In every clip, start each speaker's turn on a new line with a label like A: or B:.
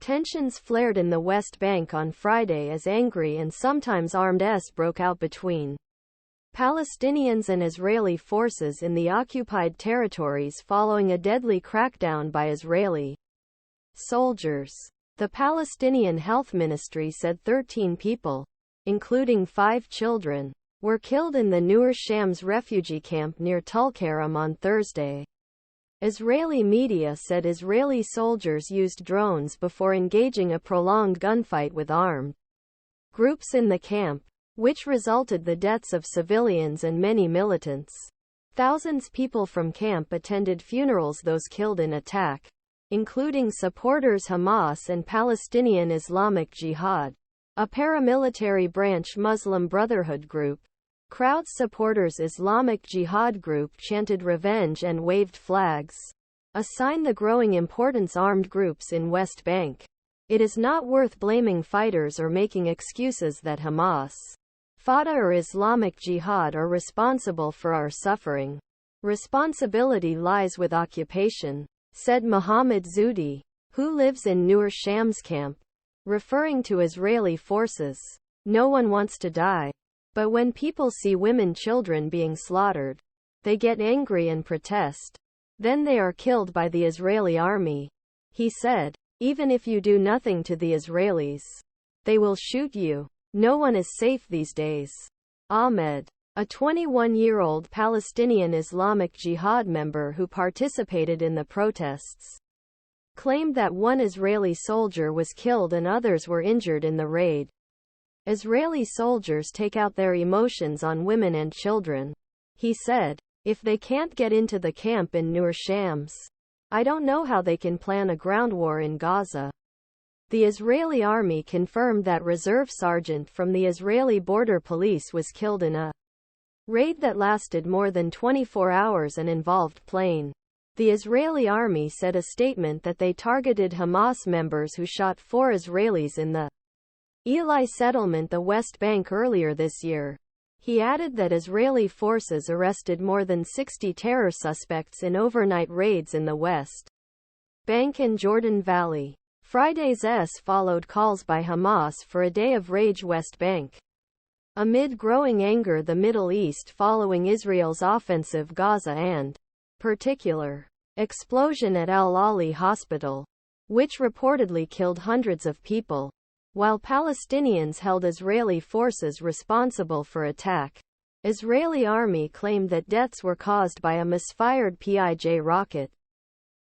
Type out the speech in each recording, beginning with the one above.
A: Tensions flared in the West Bank on Friday as angry and sometimes armed broke out between Palestinians and Israeli forces in the occupied territories following a deadly crackdown by Israeli soldiers. The Palestinian Health Ministry said 13 people, including 5 children, were killed in the Nur Shams refugee camp near Tulkarem on Thursday. Israeli media said Israeli soldiers used drones before engaging a prolonged gunfight with armed groups in the camp, which resulted the deaths of civilians and many militants. Thousands of people from camp attended funerals those killed in attack, including supporters Hamas and Palestinian Islamic Jihad, a paramilitary branch Muslim Brotherhood group. Crowds supporters Islamic Jihad group chanted revenge and waved flags, a sign the growing importance armed groups in West Bank. It is not worth blaming fighters or making excuses that Hamas, Fatah or Islamic Jihad are responsible for our suffering. Responsibility lies with occupation, said Mohammed Zuhdi, who lives in Nur Shams camp, referring to Israeli forces. No one wants to die. But when people see women and children being slaughtered, they get angry and protest. Then they are killed by the Israeli army. He said, even if you do nothing to the Israelis, they will shoot you. No one is safe these days. Ahmed, a 21-year-old Palestinian Islamic Jihad member who participated in the protests, claimed that one Israeli soldier was killed and others were injured in the raid. Israeli soldiers take out their emotions on women and children. He said, if they can't get into the camp in Nur Shams, I don't know how they can plan a ground war in Gaza. The Israeli army confirmed that reserve sergeant from the Israeli border police was killed in a raid that lasted more than 24 hours and involved plane. The Israeli army said a statement that they targeted Hamas members who shot 4 Israelis in the Ahli settlement the West Bank earlier this year. He added that Israeli forces arrested more than 60 terror suspects in overnight raids in the West Bank and Jordan Valley. Friday's followed calls by Hamas for a day of rage West Bank. Amid growing anger the Middle East following Israel's offensive Gaza and particular explosion at Al-Ahli hospital, which reportedly killed hundreds of people, while Palestinians held Israeli forces responsible for attack. Israeli army claimed that deaths were caused by a misfired PIJ rocket.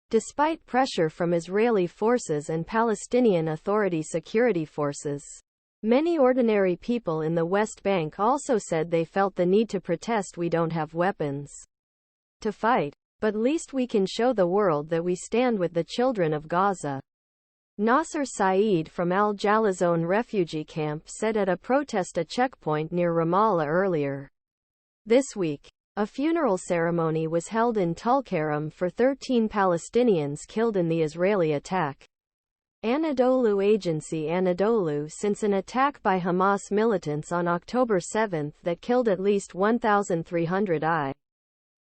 A: Despite pressure from Israeli forces and Palestinian Authority security forces, many ordinary people in the West Bank also said they felt the need to protest. We don't have weapons to fight, but least we can show the world that we stand with the children of Gaza. Nasser Saeed from Jalazone refugee camp said at a protest a checkpoint near Ramallah earlier this week. A funeral ceremony was held in Tulkarem for 13 Palestinians killed in the Israeli attack. Anadolu AgencyAnadolu Since an attack by Hamas militants on October 7 that killed at least 1,300